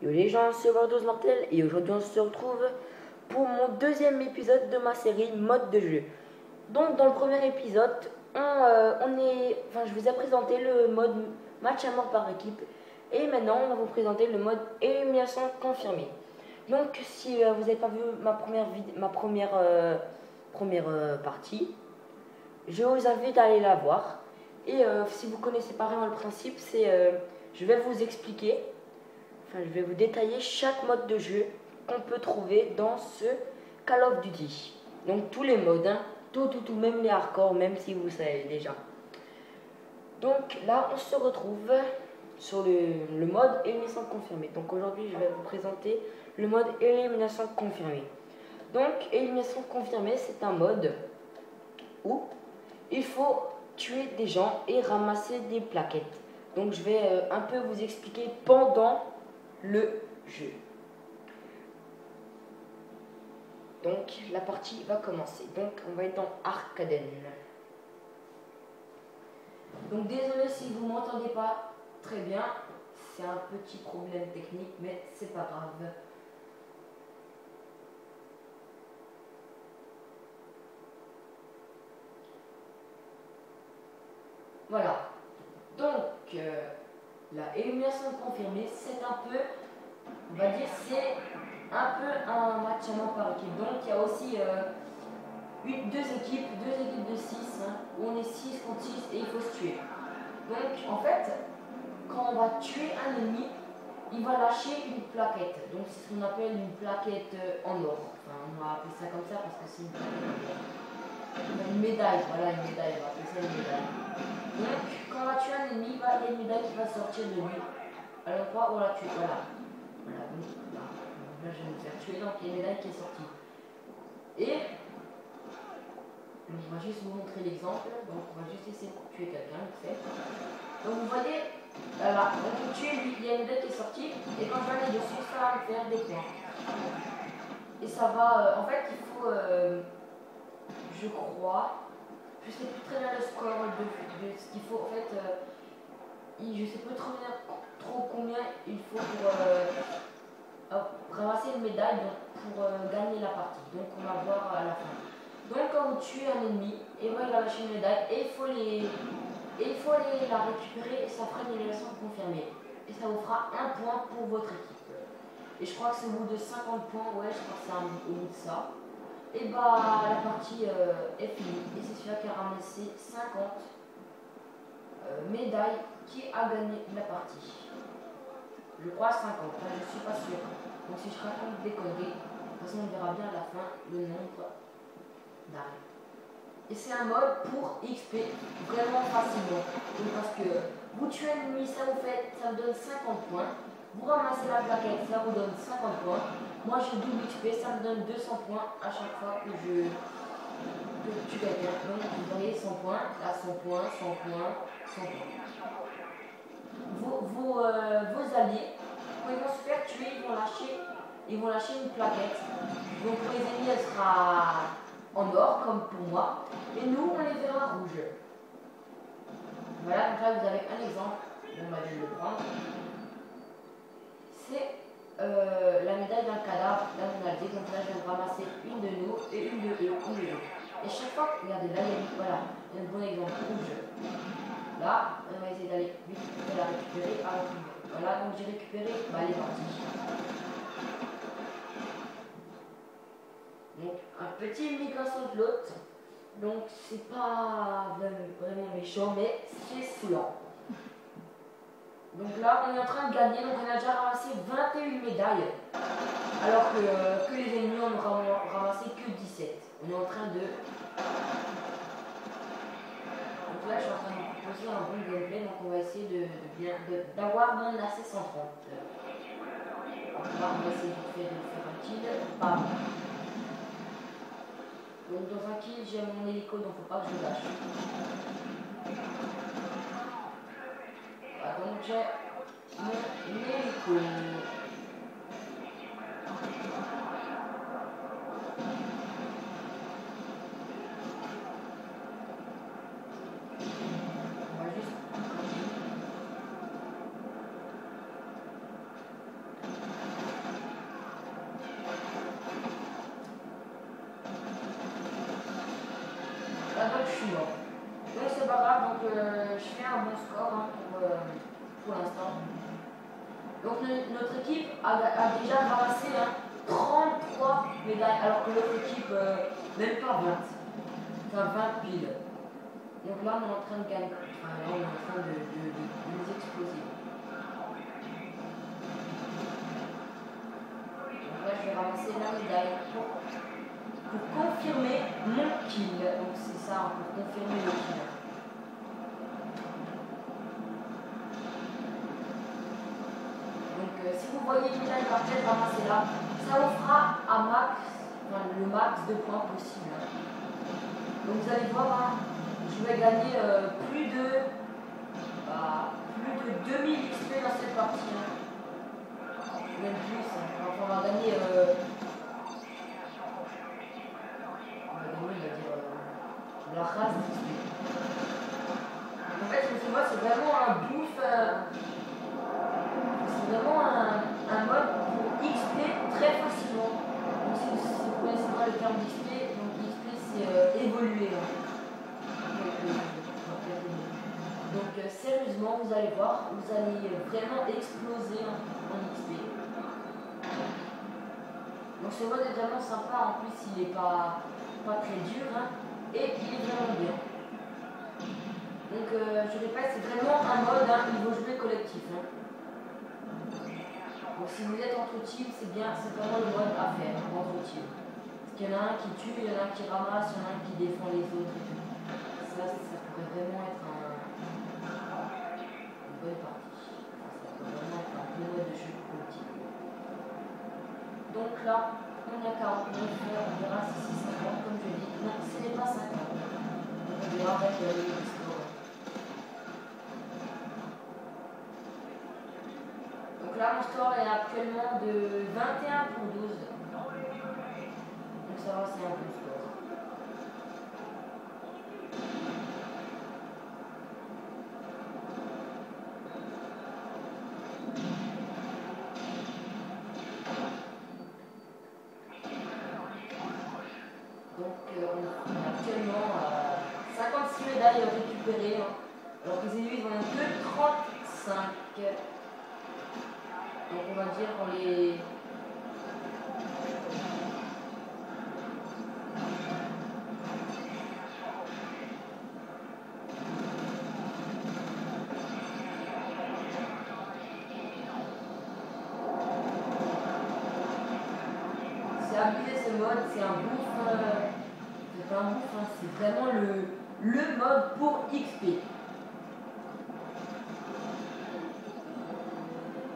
Yo les gens, c'est Wardos Mortel et aujourd'hui on se retrouve pour mon deuxième épisode de ma série mode de jeu. Donc dans le premier épisode, je vous ai présenté le mode match à mort par équipe et maintenant on va vous présenter le mode élimination confirmée. Donc si vous n'avez pas vu ma première partie, je vous invite à aller la voir. Et si vous connaissez pas vraiment le principe, je vais vous expliquer. Je vais vous détailler chaque mode de jeu qu'on peut trouver dans ce Call of Duty. Donc tous les modes, hein, tout, même les hardcore, même si vous savez déjà. Donc là, on se retrouve sur le mode élimination confirmée. Donc aujourd'hui, je vais vous présenter le mode élimination confirmée. Donc élimination confirmée, c'est un mode où il faut tuer des gens et ramasser des plaquettes. Donc je vais un peu vous expliquer pendant le jeu. Donc la partie va commencer. Donc on va être dans Arcaden. Donc désolé si vous m'entendez pas très bien, c'est un petit problème technique, mais c'est pas grave. Voilà. Donc la élimination confirmée, c'est un peu, on va dire, c'est un peu un match à mort par équipe. Donc il y a aussi deux équipes de 6, hein, où on est 6 contre 6 et il faut se tuer. Donc en fait, quand on va tuer un ennemi, il va lâcher une plaquette. Donc c'est ce qu'on appelle une plaquette en or. Enfin, on va appeler ça comme ça parce que c'est une plaquette. Une médaille, voilà, une médaille, on va appeler ça une médaille. Donc quand on va tuer un ennemi, il y a une médaille qui va sortir de lui. À l'endroit où on l'a tué, voilà. Voilà, donc là je vais me faire tuer, donc il y a une médaille qui est sortie. Et on va juste vous montrer l'exemple. Donc on va juste essayer de tuer quelqu'un, donc vous voyez, voilà, donc pour tuer lui, il y a une médaille qui est sortie, et quand je vais aller dessus, ça va me faire des points. Et ça va, en fait il faut, je crois, je sais plus très bien le score de ce qu'il faut, en fait, je sais plus trop combien il faut pour ramasser une médaille pour gagner la partie. Donc on va voir à la fin. Donc quand vous tuez un ennemi, et moi il va lâcher une médaille, et il faut aller la récupérer, et ça fera une élimination confirmée. Et ça vous fera un point pour votre équipe. Et je crois que c'est au bout de 50 points, ouais, je crois que c'est au bout de ça. Et bah la partie est finie. Et c'est celui-là qui a ramassé 50 médailles qui a gagné la partie. Je crois 50, là je suis pas sûr. Donc si je raconte des conneries, de toute façon on verra bien à la fin le nombre d'arrêts. Et c'est un mode pour XP vraiment facilement. Donc parce que vous tuez un ennemi, ça vous donne 50 points. Vous ramassez la plaquette, ça vous donne 50 points. Moi j'ai double XP, ça me donne 200 points à chaque fois que je tue quelqu'un. Donc vous voyez 100 points, là 100 points, 100 points, 100 points. Vos alliés, quand ils vont se faire tuer, ils vont lâcher une plaquette. Donc pour les ennemis, elle sera en or, comme pour moi. Et nous, on les verra rouge. Voilà, donc là, vous avez un exemple. Bon, bah, je vais le prendre. C'est la médaille d'un cadavre. Là, on a dit. Donc là, je vais ramasser une de nous et une de eux. Et chaque fois, regardez, là, il y a voilà, un bon exemple rouge. Là, on va essayer d'aller vite de la récupérer. Voilà, donc j'ai récupéré, bah, elle est partie. Donc, un petit migration de l'autre. Donc, c'est pas vraiment méchant, mais c'est saoulant. Donc là, on est en train de gagner. Donc, on a déjà ramassé 21 médailles. Alors que les ennemis en ont ramassé que 17. On est en train de. Donc là, je suis en train de poser un bon gameplay. Donc, on va essayer d'avoir mon AC130. On va essayer de faire un kill. Bam. Donc dans un kill, j'ai mon hélico, donc faut pas que je lâche. Voilà, donc j'ai mon hélico. On va juste... suis mort. Donc c'est pas grave, donc je fais un bon score hein, pour l'instant. Donc notre équipe a déjà ramassé 33 médailles, alors que l'autre équipe, même pas 20. Enfin 20 pile. Donc là on est en train de gagner. Enfin, là on est en train de nous exploser. Donc là je vais ramasser la médaille pour confirmer mon kill. Donc c'est ça, pour confirmer le kill. Donc si vous voyez une médaille par tête ramassée là, ça vous fera à max, enfin, le max de points possible. Donc vous allez voir, hein, je vais gagner plus de 2000 XP dans cette partie. Hein. Même plus, hein. Enfin, on va gagner la race d'XP. En fait, moi c'est vraiment un bouffe. C'est vraiment un mode pour XP très facilement. Donc si vous connaissez pas le terme d'XP, donc XP c'est évoluer. Hein. Donc sérieusement, vous allez voir, vous allez vraiment exploser en XP. Donc ce mode est vraiment sympa, en plus il est pas très dur hein, et il est vraiment bien. Donc je répète, c'est vraiment un mode, hein, il faut jouer collectif. Hein. Donc si vous êtes entre team, c'est bien, c'est vraiment le mode à faire entre team. Parce qu'il y en a un qui tue, il y en a un qui ramasse, il y en a un qui défend les autres et tout. Ça pourrait vraiment être une bonne partie. Ça pourrait vraiment être un bon mode de jeu collectif. Donc là, on a 49, on verra si c'est 50 comme je dis. Non, ce n'est pas 50. Donc on verra avec le score. Donc là, mon score est actuellement de 21 pour 12. Donc ça va, c'est un bon score. Donc on a actuellement 56 médailles récupérées, hein, alors que les ennemis n'en ont que 35. Donc on va dire qu'on les... C'est abusé ce mode, c'est un bouffe. C'est pas un bouffe, hein, c'est vraiment le mode pour XP.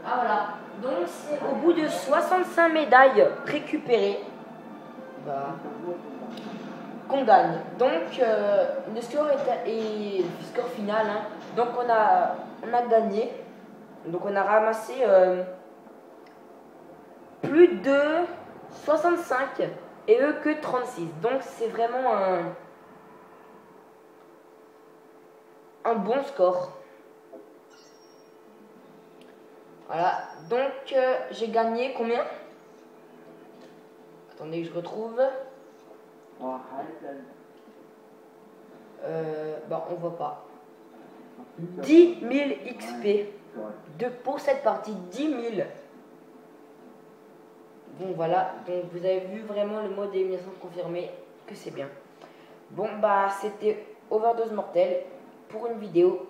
Ah voilà, donc c'est au bout de 65 médailles récupérées qu'on gagne. Donc le score est le score final. Hein. Donc on a gagné. Donc on a ramassé plus de 65 et eux que 36. Donc c'est vraiment un bon score. Voilà, donc j'ai gagné combien? Attendez que je retrouve. Bon, on voit pas. 10 000 XP pour cette partie, 10 000. Bon voilà, donc vous avez vu vraiment le mode d'élimination confirmé, que c'est bien. Bon bah c'était Overdose Mortel pour une vidéo,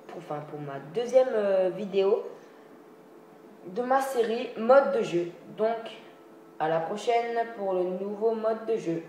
pour ma deuxième vidéo de ma série mode de jeu. Donc à la prochaine pour le nouveau mode de jeu.